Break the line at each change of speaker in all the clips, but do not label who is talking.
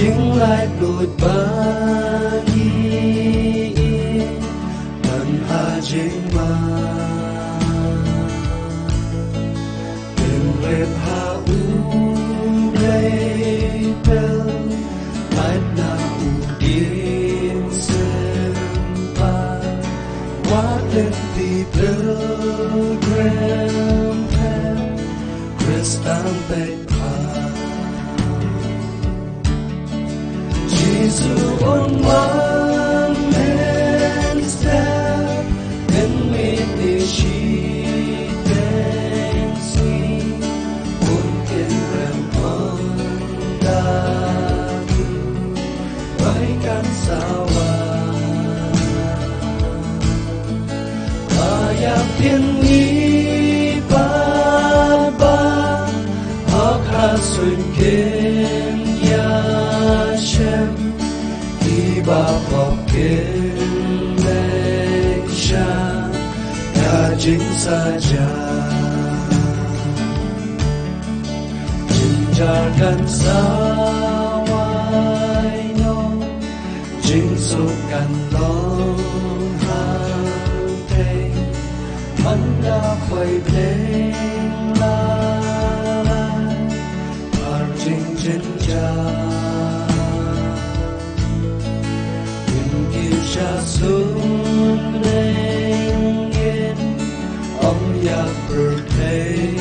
chính lại lụt bagi penhajima Penrep haudepel Laitna udin sempat Waten di pilgrim Kristan pekpat Jesus on one man's step and made the sheep dancing mungkin remandatu baikan sawah ayat ini baba hak hasunkin Yashem Bapakin Malaysia Kajing saja Jinjarkan sawai no Jingsukan long hante Manda khuay pleng lalai Arjing jinjar Sunengin Om yak bertei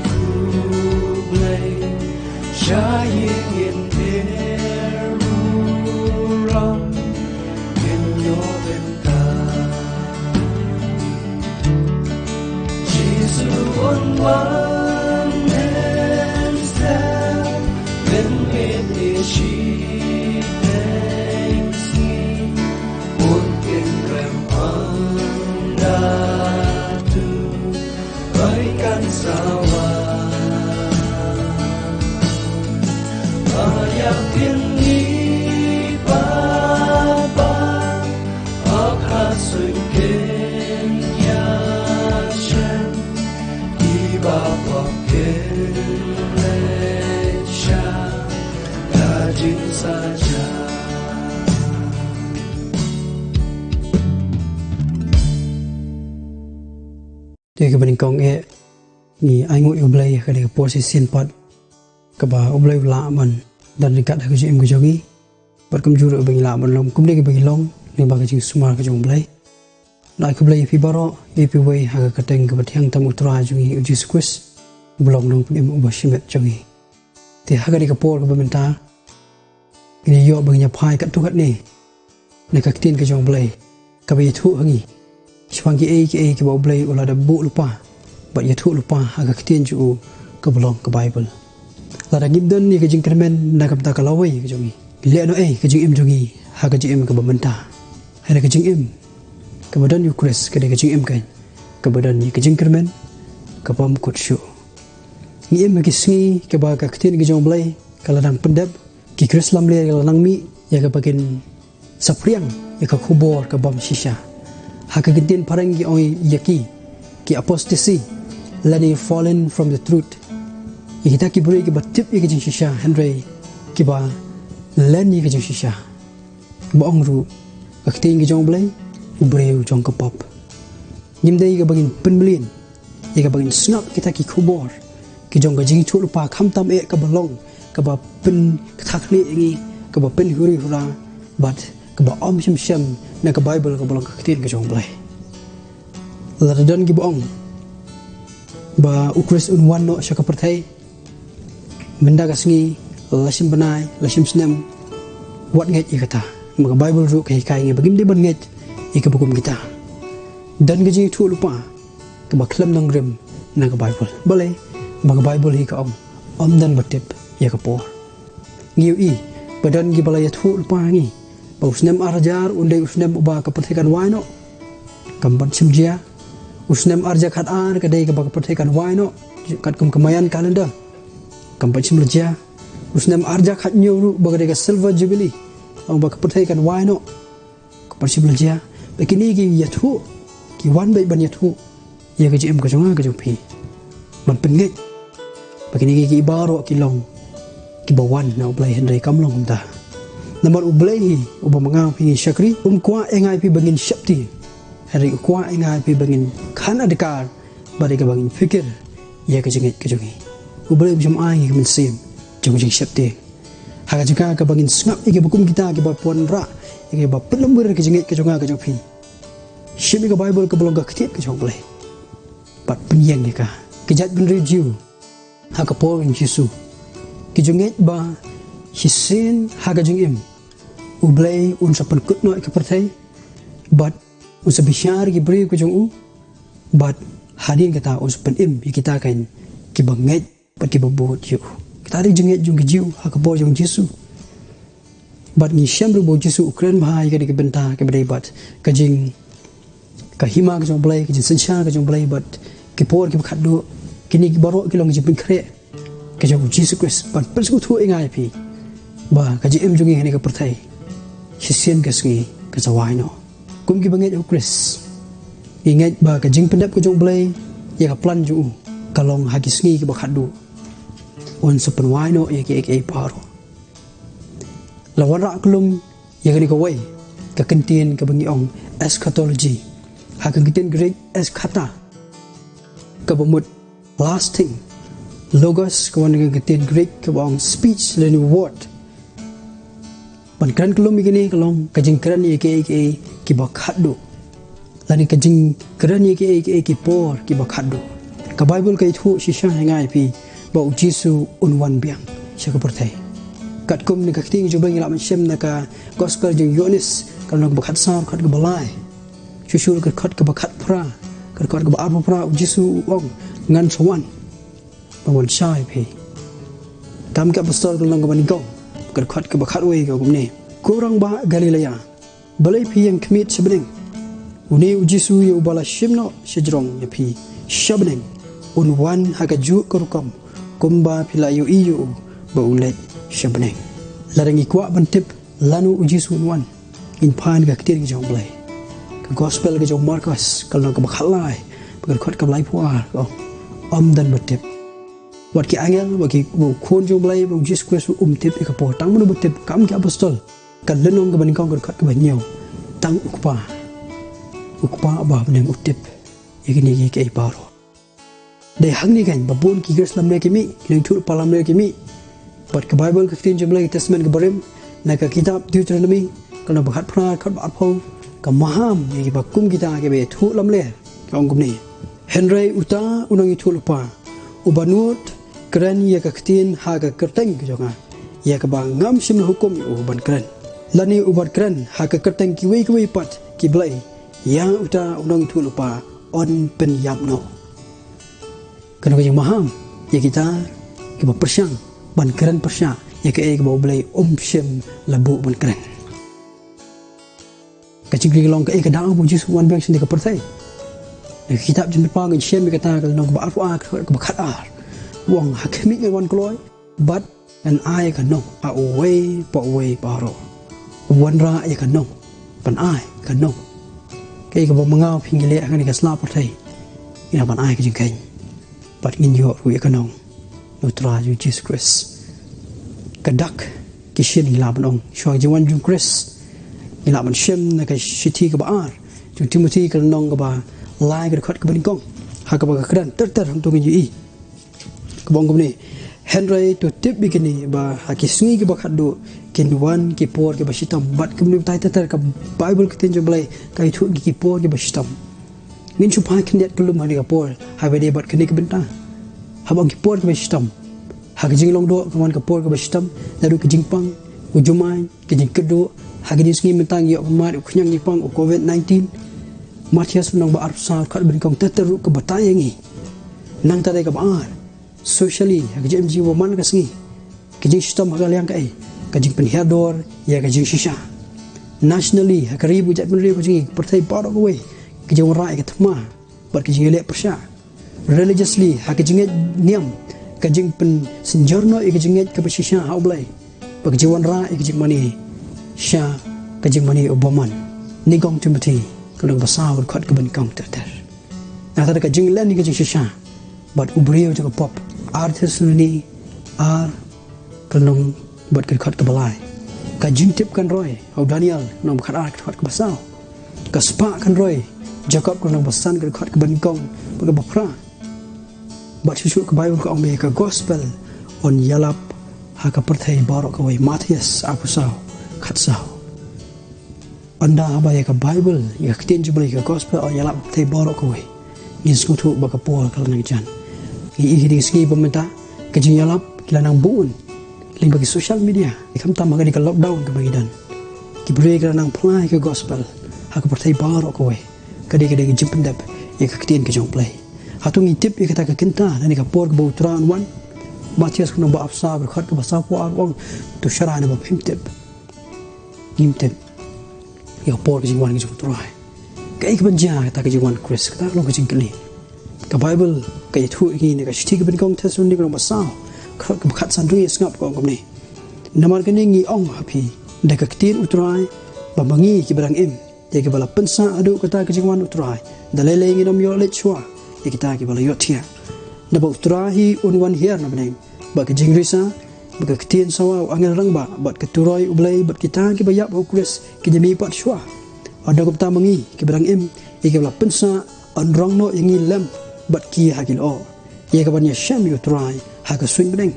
kublai Syayingin berurang In your bentang Jesus on one man's step When it is she sawah ayat ini baba hak hasunkin Yashem di bapakin Malaysia rajin saja
Jadi kebanyakan ni aingut ublay kada posisi pat kaba ublay laman dan dekat aku jim kujogi berkemjur bagi laman lom kumde bagi long ni bagi jing sumar ke jong blay nak kublay pi baro pi way haga kateng ke batiang tamu tra jungi uji squis blong nong pun imu bashimet jungi ti haga di kapor ke bementa ini yo bagi nyapai kat tu kat ni nak kaktin ke jong blay kaba itu hangi Sepangi ke ublay ulah ada bu lupa Bat yatu lupa agak ketien ju ke belong ke Bible. Lada gibdan ni ke jingkermen nak kapta kalawai ke jongi. Lihat no ke jing im jongi ha ke jing im ke bementa. Ada ke jing im ke badan yu kres ke jing im kan. Ke badan ni ke jingkermen ke pam kut syu. Ni im ke sngi ke ba ke ketien ke jong blai kaladang pendab ki kres lam le kaladang mi ya ke bakin sapriang ya ke kubor ke bam shisha. Ha ke ketien parang ki oi yaki ki apostasy Lani fallen from the truth. Kita ki beri ki batip ki jing shisha Henry ki ba lani ki jing shisha. Ba ongru akting ki jong blai ubreu jong ke pop. Nimdai ki bagin penbelin. Ki bagin snap kita ki kubor. Ki jong ka jing chu lupa kham tam ka balong ka ba pen thakni ngi ka ba pen huri hura but ka ba om shim na ka Bible ka balong ka tin ki jong blai. Ladadan ki ba ong ba ukris unwan no syaka pertai benda kasngi lasim benai lasim snem wat nget ikata maka Bible ru kai kai ngi bagim de ban nget ikabukum kita dan gaji tu lupa ke baklam nang rem na ka Bible boleh maka Bible hi ka om dan batip ya ka por ngiu i badan gi balaya tu lupa ngi ba usnem arajar undai usnem ba ka pertikan waino kamban simjia usnem arja khat ar kadai ka bak pertekan waino kat kum kemayan kalenda kampai simleja usnem arja khat nyoru bagade ka silver jubilee ang bak pertekan waino kampai simleja bekini gi yathu ki wan bai ban ya thu ya ke jem ka jonga ka jong phi man pen ngai begini ki baro ki long ki bawan na ublai Henry kam long ta namar ublai hi uba manga phi shakri kwa engai pi bangin shapti Henry kwa engai pi bangin khan adikar bari ka bangin fikir ya ke jengai ka jongi ublai jom ai ki min sim jong jing shapti haga juga ka bangin snap ike bukum kita ke ba pon ra ike ba pelembur ke jengai ke jonga ke jong phi shimi ka bible ke belong ka ktit ke jong ublai pat penyeng ni ka kejat bin review haga por in Jesu ki jonget ba hisin haga jengim ublai un sapan kut no ke pertai but un sabishar ki bri ke jong u but hadin kata un sapan im kita kan ki banget pat ki babot yu kita ri jenget jong jiu haga por jong Jesu but ni syamru bo Jesu Ukraine bahai ke benta ke bedai but ka jing ka hima ke jong blai ke jing sencha ke jong blai but ki por ki khat do kini ki baro ki long jing kre ke jong Jesu Christ but persku thu engai pi ba ka jing em jong ni ka pertai hisian ke sngi ka zawai no kum ki banget Christ ingat ba ka jing pendap ke jong blai ya ka plan ju kalong hagi sngi ki ba khat do on sapan wai no ya ki paro lawan rak klum ya ka ni ko wai ka kentien ka bangi ong eschatology ha ka kentien Greek eschata ka bamut lasting logos ka wan ka kentien Greek ka bang speech learning word ban kran klum igini kalong ka jing kran ya ki ba khadu lani ka jing kran ya ki por ki ba khadu ka bible ka thu shisha ngai pi ba Jesu unwan biang sya ka pertai kat kum ni ka ting ju bang la man shem na ka gospel jing Yohanes kalau ba khat sa khat ka balai shushur ka khat ka ba khat pra ka khat ka ba arpa pra Jesu ong ngan sawan bangun shai pi kam ka pastor kalau ka ban gong ka khat ka ba khat we ka gum ne kurang ba Galilea balai pi yang kmit sebeneng uni Jesu yu bala shimno shejrong ya pi shabneng unwan haga ju kurukam kumba pila yu iyu ba ulet shabneng larangi kwa bantip lanu Jesu unwan in pan ka ktir ki jong blai ka gospel ka jong Markus kalau ka bakhalai ka khat ka blai puar dan batip wat ki angel wa ki khon jong blai ba Jesu Christ tip ka po tang manu batip kam ki apostol ka lenong ka ban kong ka khat ka banyo tang ukpa ba bnem utip igini ki paro dai hangni kan babun ki Jerusalem ne kimi leng thur palam ne kimi but ka bible ka tin jumla testament ka barim na ka kitab Deuteronomy kana bakhat phra khat ba phau ka maham ye ba kum kita ke be thu lam le ka ong kum ni Henry uta unang thu lupa ubanut kran ye ka tin ha ka kerteng ka jonga ye ka ba ngam sim hukum u ban kran lani ubat kran ha ka kerteng ki we pat ki blai ya uta unang thu lupa on pen yam no kana ka jong maham ye kita ki ba persyang ban keren persya ya ke ba blai shem labu ban keren ka chigri long ka ka dang bu Jesu wan bang sindi ka pertai kitab jin pa ngan shem ka ta ka long ba arfa ka ba khat ar wong hakmi ngan wan kloi but an ai ka no a way paro wan ra ya ka no ban ai ka no ke ka ba mangau phingile ka ni ka sla pertai ina ban ai ka jing kai but ngin yo ru ya ka no nutra yu Jesus Christ kadak kishin ilaban ong shwa jiwan jung Christ ilaban shem na ka shiti ka baar jung Timothy ka nong ka ba lai ka khat ka ban kong ha ka ba ka kran ter hang to ngi ka bong gum ni Henry to tip bikini ba ha ki sngi ka ba khat do kin wan ki por ka ba shitam bat kum ni tai ter ka bible ka tin jomlai ka thu ki por ka ba shitam ngin chu pa knet ka lum ha ni ka por ha ba de bat ka ni ka benta habang kipor ka bestam hagijing long do kaman kapor ka bestam daru kijing pang ujumai kijing kedo hagini sngi mentang yo mar khnyang ni pang COVID-19 Matias nang ba arsa khat bin kong teteru ka batayangi nang tare ka ba socially hagijim jiwa man ka sngi kijing system hagaliang ka kajing penhiador ya kajing shisha nationally hakaribu jat menribu jingi pertai paro ko we kijing rai ka thma bar kijing le persya religiously hakijinget niam kajing pen senjorno ikijinget ka pesisha haublai pagjiwan ra ikijing mani sha kajing mani obaman nigong Timothy kalong basa ber khat ke ban kong ter na ta ka jing len ni ka jing shisha but ubrio jang pop artist ni ar kalong buat ke khat ke balai ka jing tip kan roy au Daniel nom khat ar khat ke basa ka spa kan roy Jacob kalong basan ke khat ke ban kong ba bapra but shu ke Bible ka ong me ka gospel on yalap ha ka perthai barok ka wai Matius apusau khatsau anda ba ya ka Bible ya ktin jubli ka gospel on yalap thai barok ka wai ngis ku thu ba ka pol kala nang jan i ding ski pementa ka jing yalap kila nang buun ling bagi social media ikam tam ga di ka lockdown ka bagi dan ki bre ka nang play ka gospel ha ka perthai barok ka wai ka de jimpendap ya ka ktin ka jong play hatung itip ya kata ka kenta ni ka por ka bautran wan Matias kuna ba afsa berkhat ke basa ko arwang tu syara na ba himtep ya por ke jingwan ke jotrai kai ke banja ta ke jingwan Chris ta lo ke jingkli ka Bible ka itu ni ka shti ke ben kong tesun ni ko basa khat ke khat san ri ngap ko ni namar ke ni ngi ong happy da ka ktin utrai ba bangi ke barang em ya ke bala pensa adu kata ke jingwan utrai da lele ngi nom yo le chwa ya kita ke bala yo tia na ba utrai unwan hier na benai ba ke jingrisa ba ke ktin sawa angel rang ba bat ke turoi ublai bat kita ke bayap ho Chris ke jemi pat shwa ada ko ta mangi ke barang em e ke bala pensa an rang no yangi lem bat ki hakil o ye ka banya sham yu try ha ka swing beneng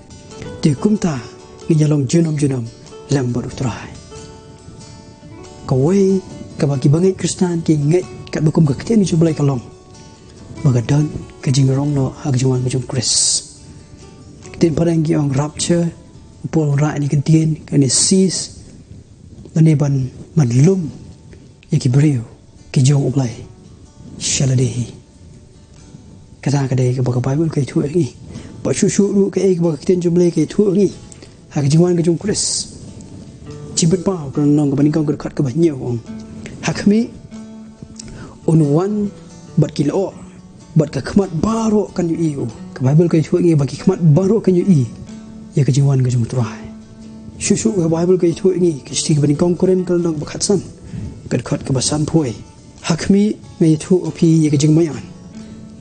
te kumta ngi jalong junom lem bat utrai ka wei ka bagi bangai Kristan ki ngai kat bukum ke ktin ni jublai kalong bagadan ke jingrong no ha ke juan ke Chris tin parang ki ong rapture pol ra ni kentien kan sis dan ni ban madlum ya ki brio ki jong ublai shaladehi kata kadai ke baka Bible kai thu ngi ba shu ru ke baka kiten jumle kai thu ngi ha ki jingwan ke jong Chris chimpet pa kan nong ka baning kong khat ka ba nyeu ong hakmi on one bat kilo bat ka khmat baro kan yu iu Bible kai thu ngi bagi khmat baro kan yu i ya ka jingwan ka jong trai shu ka Bible kai thu ngi ki sti ban kong koren kal nang bakhat san kat khat ka basan phoi hakmi me thu opi ya ka jing mayan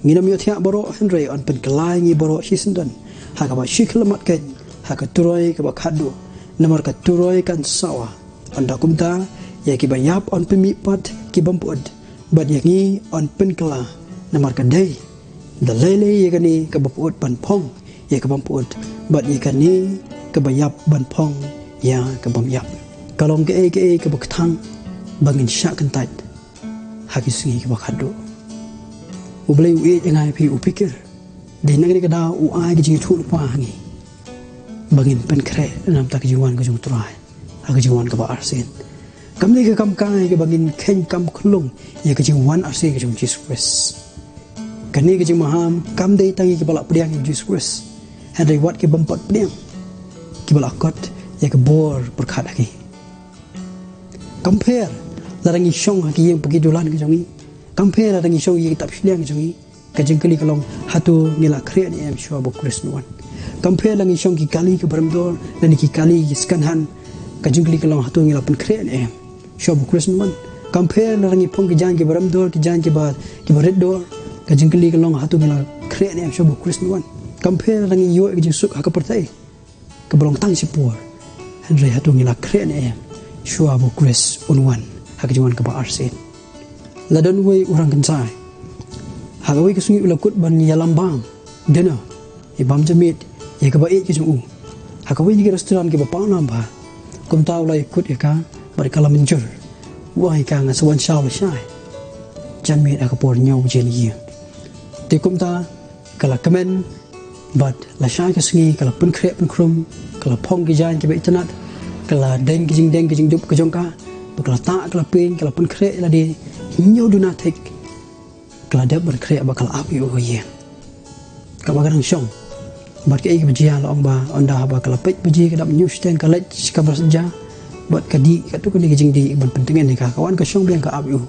nginam yo thia baro henry on pen kalai ngi baro hisendan ha ka ba shiklamat kan ha ka turoi ka ba khadu namar ka turoi kan sawa anda kumta ya ki bayap on pemi pat ki bampod bad ya ngi on pen kala namar ka dai da lele ye kani ka baput ban phong ye ka bamput bat ye kani ka bayap ban phong ya ka bamyap kalong ke ka bakthang bangin sha kan tat haki singi ka bakhado ublai u e ngai phi upikir de nang ni ka da u ai ki thu pa ngi bangin pen kre nam tak jiwan ka jung trai ha ka jiwan ka ba arsen kam ni ka kam kai ka bangin khen kam khulung ye ka jiwan arsen ka jung Jesus Christ kani ke maham kam dei tangi ke balak pediang Jesus Christ hadai wat ke bempat pediang ke balak kot ya ke bor berkhat lagi compare larangi syong haki yang pergi dolan ke jongi compare larangi syong yang tak pediang ke jongi ka jengkeli kalong hatu ngila kre ni em shwa bo Christ nuan compare langi syong ki kali ke bermdor dan ki kali ki skanhan ka jengkeli kalong hatu ngila pen kre ni em shwa bo Christ nuan compare larangi pong ke jang ke bermdor ke jang ke bar ke beredor ka jingkeli kalong hatu ngila kre ni am shobu Chris nuan compare rangi yo ke jingsuk ha ka pertai ka bolong tang sipur henry hatu ngila kre ni am shobu Chris unwan ha ka jiwan ka ba arsen ladon we urang kencai ha ka we ke sungi ulakut ban yalam bang dena e bam jamit e ka ba e ke jung ha ka we ni restoran ke ba pa nam ba kum taw lai kut e ka bar kala menjur wai ka nga sawan shaw la shai jan mi ka por nyau jen yi te kumta kala kamen bat la shai ka singi kala pun kre pun krum kala phong ki jan ki be tanat kala deng ki jing dup ka jong ka kala ta kala pin kala pun kre la di nyu do not take kala dab ber kre ba kala api o ye ka ba garang shong bat ke ki bjia la ong ba onda ba kala pet bji ka dam new stand kala ka ber senja bat ka di ka tu ki jing di ban pentingan ni ka kawan ka shong biang ka api o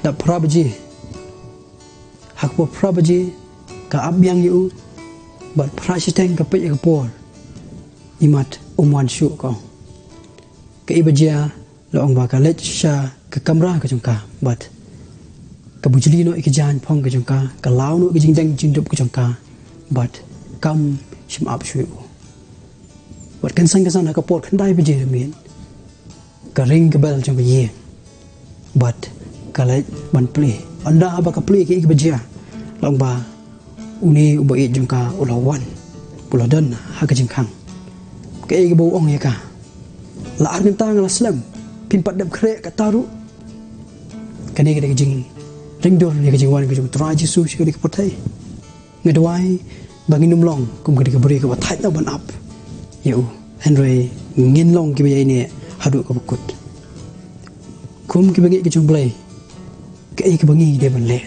da prabaji hakpo prabaji ka abyang yu bat prasiteng ka pe ka por imat umwan shu ko ka ibajia la ong ba ka let sha ka kamra ka jungka bat bujli no ik jan phong ke jongka ka lao no ke jing dang jing dup ke jongka but kam shim up shu wat kan sang ka pot kan dai bije min ka ring ke bel jong ye but kala ban play anda ba ka play ke ik bije long ba uni uba e jongka ulawan puladan ha ka jing khang ke ik bo ong ye ka la ar ta ngala slam pimpat dap kre ka taru kani ke jing ring dor ni ke jing wan ke jong tra jisu shi ke potai ngedwai bangin numlong kum ke beri ke batai na ban up yo henry ngin long ke bayai ni hadu ke bukut kum ke bagi ke jong blai ke bangi de ban le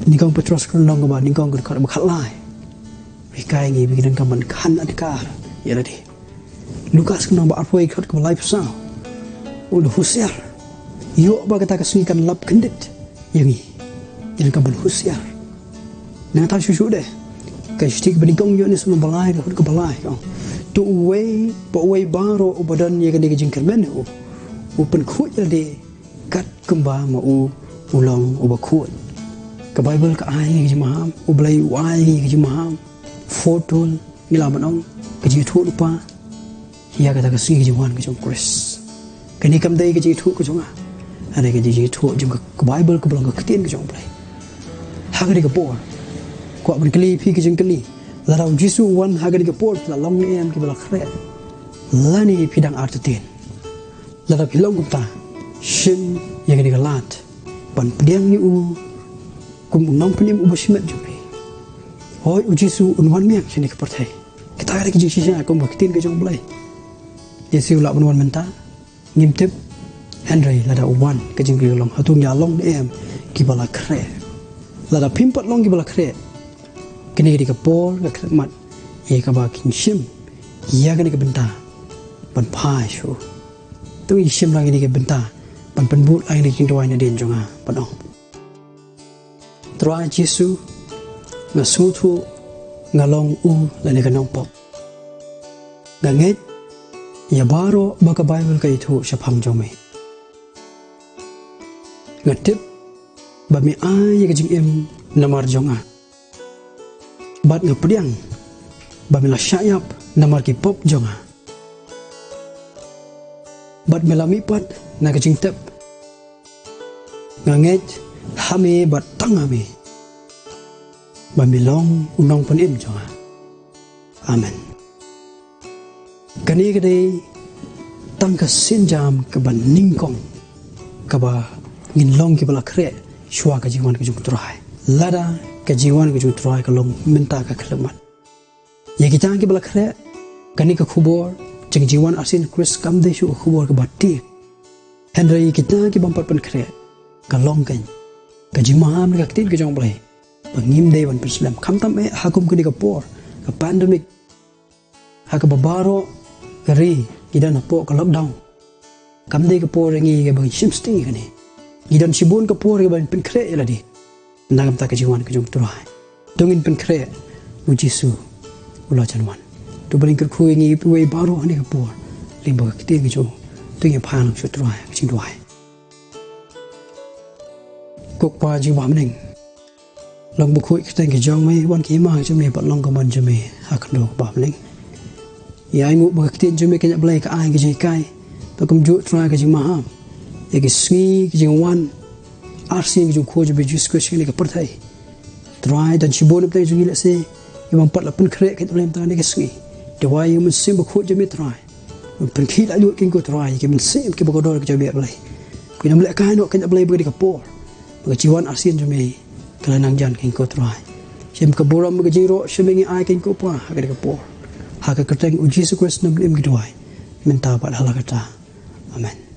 ni kong petros kan long ke ba ni kong ke khat lai wi kai ngi bi dan kaman khan adkar ya ladi lukas kan ba apoi khat ke lai psa ul husiar yo ba kata kasui kan lap kendit yangi dan kaman husiar na ta shu de cái stick bên công yo ni sum balai ko ko balai ko tu way baro ubadan ye kan digin kermen u pen khu ya de kat kemba ma ulong u ba khu ka bible ka ai ki maham u blai wai ki maham photo ni la banong ka ji thu lupa ya ka ta ka si ki wan ka jong chris ka ni kam dai ka ji thu ko jong a ka ji thu jong ka bible ka blong ka tien ka jong blai ha ka ka po ko ben kli phi ki jing kli la raw jisu wan hagar ke port la long em ki bala khre la ni pidang artin la da pilong ta shin yang ni galat ban pdiang ni u kum nong pnim u basimet jupi hoi u jisu un wan miak sini ke portai kita ada ki jisu ko baktin ke jong blai yesu la ban wan menta ngim tip henry la da wan ke jing ki long hatung ya long em ki bala khre la da pimpat long ki bala khre kini di kapol ke mat ye ka ba kin shim ya kini ke benta ban pai shu tu i shim lang ini ke benta ban penbut ai ni king doi na den jonga ban ong tra jisu nga su thu nga long u la ne ka nong pop nga nget ya baro ba ka bible ka itu shapam jong me nga tip ba mi ai ye ka jing em namar jonga bat ngepediang bamila syayap namar ki pop jonga bat melami pat na kajing tep nganget hame bat tangame bamilong unong panim jonga amen kani kade tangka sinjam ke ban ningkong kaba nginlong ki bala kre shwa ka jiwan ka jung turai lada kejiwan ke jutrai kalong minta ka khlemat ye kita ke bala khre kani ka khubor jeng jiwan asin chris kam de shu khubor ka batti henry kita ke bampat pen khre kalong kan ka jimam ka tin ke jong blai pangim de ban prislam kham tam e hakum ke ka por ka pandemic ha ka babaro ri idan po ka lockdown kam de ka por ngi ke bang shimsti kani idan sibun ka por ke ban pen khre eladi nagam ta kejiwan ke jong turai dongin pen kre u jisu ula chanwan tu bring ker khu ngi we baro ani ka por limba ke te ke jong tu ye phang chu turai ching tuai kok pa ji wa mning long bu khu ke teng ke jong me wan ki ma chu me pat long ka man chu me ha khndo ba mning ya ngu ba ke tin chu me ke blai ka ai ke ji kai to kum ju trai ke jing ma ha ye ke sni ke jing wan arsi ke jung khoj be jus ko shine ka parthai try dan chibon pe jungi la se yom pat la pen kre ke tlem ta ne ke sgi de wai yom sim ba khoj me try pen khi la lu king ko try ke men sim ke ba ko dor ke be blai ku nam le ka no ke blai be ka por ba jiwan arsin ju me kala nang jan king ko try sim ka boram ke jiro shimingi ai king ko pa ha ke por ha ka keteng u Jesus Christ nam lim ki doi men ta ba hala ka ta amen